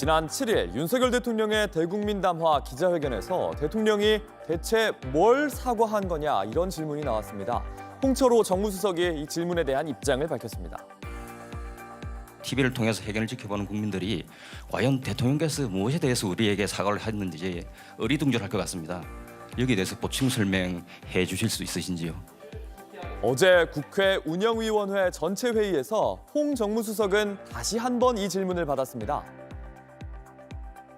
지난 7일 윤석열 대통령의 대국민 담화 기자회견에서 대통령이 대체 뭘 사과한 거냐 이런 질문이 나왔습니다. 홍철호 정무수석이 이 질문에 대한 입장을 밝혔습니다. TV를 통해서 회견을 지켜보는 국민들이 과연 대통령께서 무엇에 대해서 우리에게 사과를 했는지 어리둥절할 것 같습니다. 여기에 대해서 보충 설명해 주실 수 있으신지요? 어제 국회 운영위원회 전체 회의에서 홍 정무수석은 다시 한 번 이 질문을 받았습니다.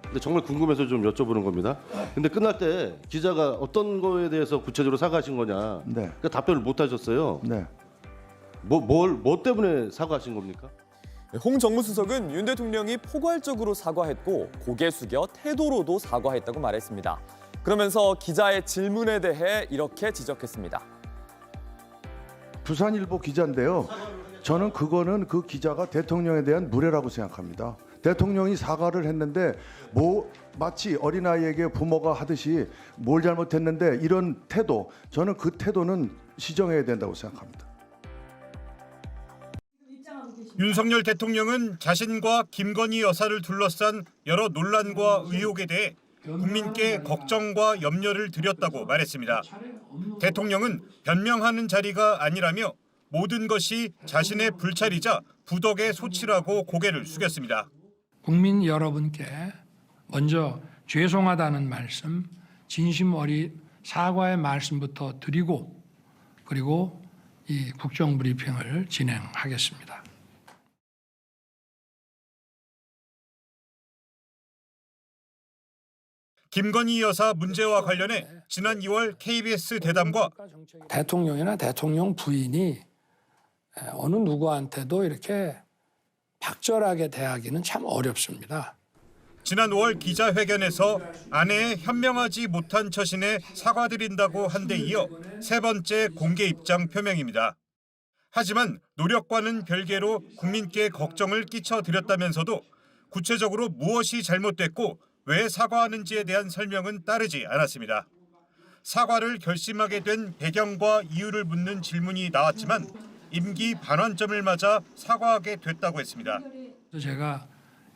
근데 정말 궁금해서 좀 여쭤보는 겁니다. 근데 끝날 때 기자가 어떤 거에 대해서 구체적으로 사과하신 거냐? 네. 그 답변을 못 하셨어요. 네. 뭐 때문에 사과하신 겁니까? 홍 정무수석은 윤 대통령이 포괄적으로 사과했고 고개 숙여 태도로도 사과했다고 말했습니다. 그러면서 기자의 질문에 대해 이렇게 지적했습니다. 부산일보 기자인데요. 저는 그거는 그 기자가 대통령에 대한 무례라고 생각합니다. 대통령이 사과를 했는데 마치 어린아이에게 부모가 하듯이 뭘 잘못했는데 이런 태도, 저는 그 태도는 시정해야 된다고 생각합니다. 윤석열 대통령은 자신과 김건희 여사를 둘러싼 여러 논란과 의혹에 대해 국민께 걱정과 염려를 드렸다고 말했습니다. 대통령은 변명하는 자리가 아니라며 모든 것이 자신의 불찰이자 부덕의 소치라고 고개를 숙였습니다. 국민 여러분께 먼저 죄송하다는 말씀, 진심 어린 사과의 말씀부터 드리고 그리고 이 국정 브리핑을 진행하겠습니다. 김건희 여사 문제와 관련해 지난 2월 KBS 대담과 대통령이나 대통령 부인이 어느 누구한테도 이렇게 박절하게 대하기는 참 어렵습니다. 지난 5월 기자회견에서 아내의 현명하지 못한 처신에 사과드린다고 한 데 이어 세 번째 공개 입장 표명입니다. 하지만 노력과는 별개로 국민께 걱정을 끼쳐드렸다면서도 구체적으로 무엇이 잘못됐고 왜 사과하는지에 대한 설명은 따르지 않았습니다. 사과를 결심하게 된 배경과 이유를 묻는 질문이 나왔지만 임기 반환점을 맞아 사과하게 됐다고 했습니다. 제가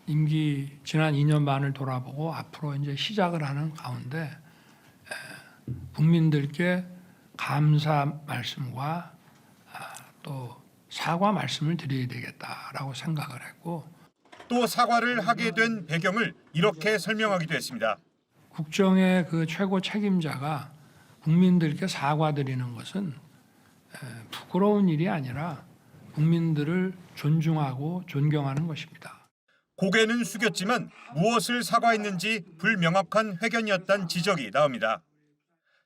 임기 지난 2년 반을 돌아보고 앞으로 이제 시작을 하는 가운데 국민들께 감사 말씀과 또 사과 말씀을 드려야 되겠다라고 생각을 했고 또 사과를 하게 된 배경을 이렇게 설명하기도 했습니다. 국정의 그 최고 책임자가 국민들께 사과드리는 것은 부끄러운 일이 아니라 국민들을 존중하고 존경하는 것입니다. 고개는 숙였지만 무엇을 사과했는지 불명확한 회견이었다는 지적이 나옵니다.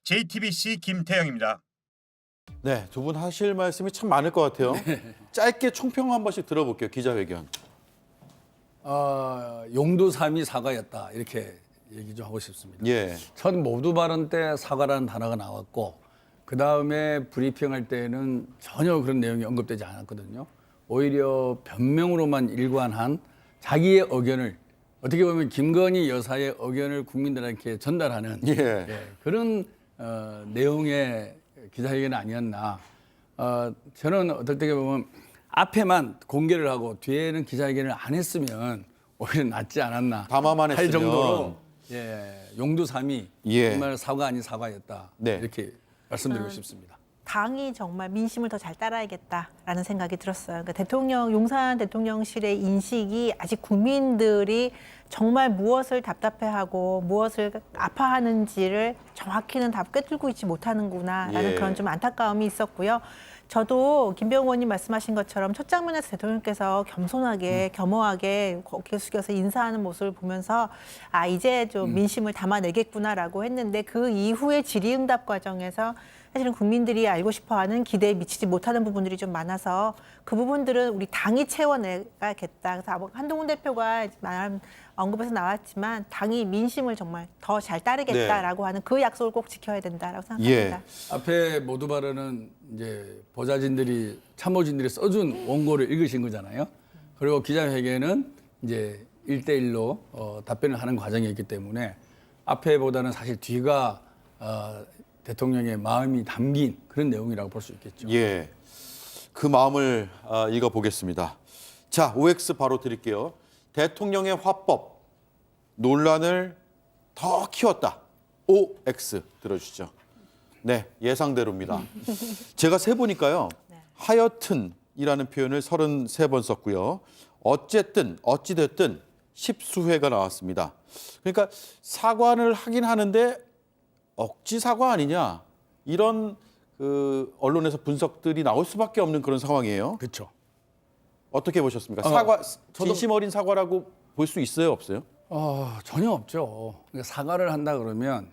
JTBC 김태영입니다. 네, 두 분 하실 말씀이 참 많을 것 같아요. 짧게 총평 한 번씩 들어볼게요. 기자회견. 용두삼이 사과였다 이렇게 얘기 좀 하고 싶습니다. 예. 첫 모두 발언 때 사과라는 단어가 나왔고 그 다음에 브리핑할 때는 전혀 그런 내용이 언급되지 않았거든요. 오히려 변명으로만 일관한 자기의 의견을 어떻게 보면 김건희 여사의 의견을 국민들에게 전달하는 그런 내용의 기자회견이 아니었나. 저는 어떻게 보면 앞에만 공개를 하고 뒤에는 기자회견을 안 했으면 오히려 낫지 않았나 담화만 할 했으면. 정도로 용두삼이 정말 사과 아닌 사과였다 이렇게 말씀드리고 싶습니다. 당이 정말 민심을 더 잘 따라야겠다라는 생각이 들었어요. 그러니까 용산 대통령실의 인식이 아직 국민들이 정말 무엇을 답답해하고 무엇을 아파하는지를 정확히는 다 꿰뚫고 있지 못하는구나라는 그런 좀 안타까움이 있었고요. 저도 김병호 의원님 말씀하신 것처럼 첫 장면에서 대통령께서 겸손하게 겸허하게 고개 숙여서 인사하는 모습을 보면서 이제 좀 민심을 담아내겠구나라고 했는데 그 이후의 질의응답 과정에서 사실은 국민들이 알고 싶어하는 기대에 미치지 못하는 부분들이 좀 많아서 그 부분들은 우리 당이 채워내야겠다. 그래서 한동훈 대표가 말한 언급에서 나왔지만 당이 민심을 정말 더 잘 따르겠다라고 하는 그 약속을 꼭 지켜야 된다라고 생각합니다. 앞에 모두 발언은 이제 보좌진들이 참모진들이 써준 원고를 읽으신 거잖아요. 그리고 기자회견은 이제 1대1로 답변을 하는 과정이었기 때문에 앞에보다는 사실 뒤가 대통령의 마음이 담긴 그런 내용이라고 볼 수 있겠죠. 예, 그 마음을 읽어보겠습니다. 자, OX 바로 드릴게요. 대통령의 화법, 논란을 더 키웠다. OX 들어주시죠. 네, 예상대로입니다. 제가 세보니까요. 하여튼이라는 표현을 33번 썼고요. 어쨌든 어찌됐든 10수회가 나왔습니다. 그러니까 사과를 하긴 하는데 억지 사과 아니냐 이런 그 언론에서 분석들이 나올 수밖에 없는 그런 상황이에요. 그렇죠. 어떻게 보셨습니까? 사과 저도- 진심 어린 사과라고 볼 수 있어요, 없어요? 전혀 없죠. 그러니까 사과를 한다 그러면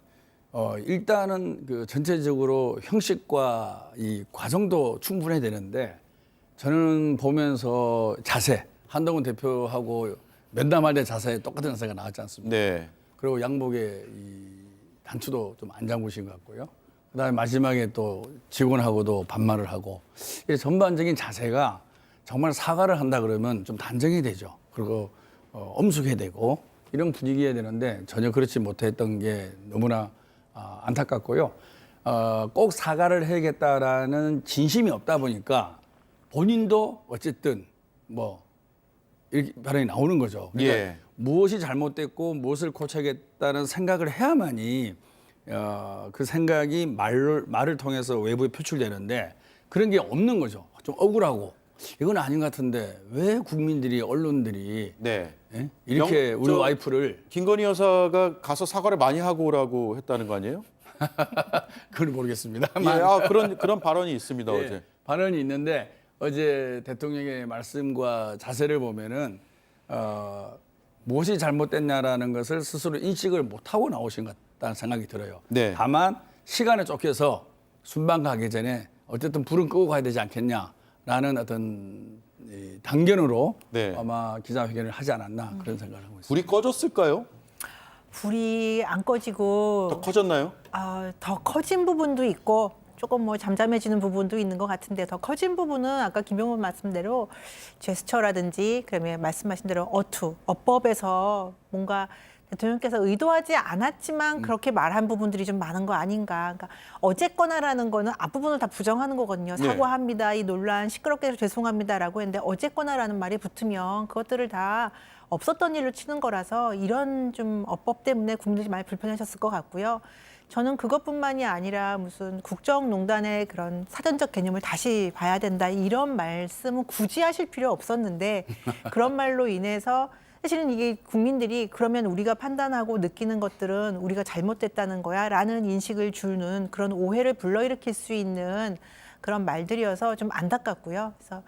일단은 그 전체적으로 형식과 이 과정도 충분해야 되는데 저는 보면서 자세 한동훈 대표하고 면담할 때 자세 똑같은 자세가 나왔지 않습니까? 네. 그리고 양복의 이 단추도 좀 안 잠그신 것 같고요. 그다음에 마지막에 또 직원하고도 반말을 하고 이 전반적인 자세가 정말 사과를 한다 그러면 좀 단정해야 되죠. 그리고 엄숙해야 되고 이런 분위기여야 되는데 전혀 그렇지 못했던 게 너무나 안타깝고요. 꼭 사과를 해야겠다라는 진심이 없다 보니까 본인도 어쨌든 뭐 이렇게 발언이 나오는 거죠. 그러니까 예. 무엇이 잘못됐고 무엇을 고쳐야겠다는 생각을 해야만이 그 생각이 말을 통해서 외부에 표출되는데 그런 게 없는 거죠. 좀 억울하고 이건 아닌 것 같은데 왜 국민들이 언론들이 네. 예? 이렇게 우리 저- 와이프를 김건희 여사가 가서 사과를 많이 하고 오라고 했다는 거 아니에요? 그걸 모르겠습니다. 예, 그런 발언이 있습니다, 예, 어제. 발언이 있는데 어제 대통령의 말씀과 자세를 보면은 무엇이 잘못됐냐라는 것을 스스로 인식을 못하고 나오신 것 같다는 생각이 들어요. 네. 다만 시간에 쫓겨서 순방 가기 전에 어쨌든 불은 끄고 가야 되지 않겠냐라는 어떤 이 단견으로 네. 아마 기자회견을 하지 않았나 그런 생각을 하고 있습니다. 불이 꺼졌을까요? 불이 안 꺼지고 더 커졌나요? 더 커진 부분도 있고 조금 뭐 잠잠해지는 부분도 있는 것 같은데 더 커진 부분은 아까 김병훈 말씀대로 제스처라든지 그러면 말씀하신 대로 어법에서 뭔가 대통령께서 의도하지 않았지만 그렇게 말한 부분들이 좀 많은 거 아닌가. 그러니까 어쨌거나라는 거는 앞부분을 다 부정하는 거거든요. 네. 사과합니다. 이 논란 시끄럽게 해서 죄송합니다라고 했는데 어쨌거나라는 말이 붙으면 그것들을 다 없었던 일로 치는 거라서 이런 좀 어법 때문에 국민들이 많이 불편하셨을 것 같고요. 저는 그것뿐만이 아니라 무슨 국정농단의 그런 사전적 개념을 다시 봐야 된다 이런 말씀은 굳이 하실 필요 없었는데 그런 말로 인해서 사실은 이게 국민들이 그러면 우리가 판단하고 느끼는 것들은 우리가 잘못됐다는 거야 라는 인식을 주는 그런 오해를 불러일으킬 수 있는 그런 말들이어서 좀 안타깝고요. 그래서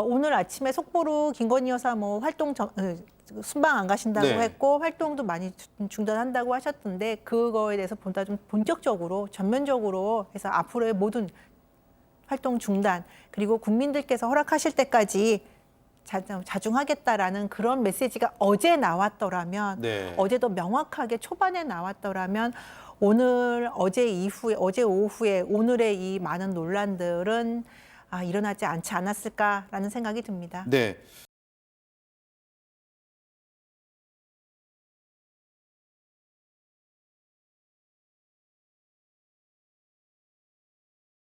오늘 아침에 속보로 김건희 여사 뭐 순방 안 가신다고 네. 했고 활동도 많이 중단한다고 하셨던데 그거에 대해서 보다 좀 본격적으로 전면적으로 해서 앞으로의 모든 활동 중단 그리고 국민들께서 허락하실 때까지 자중하겠다라는 그런 메시지가 어제 나왔더라면 네. 어제도 명확하게 초반에 나왔더라면 어제 오후에 오늘의 이 많은 논란들은 일어나지 않지 않았을까라는 생각이 듭니다. 네.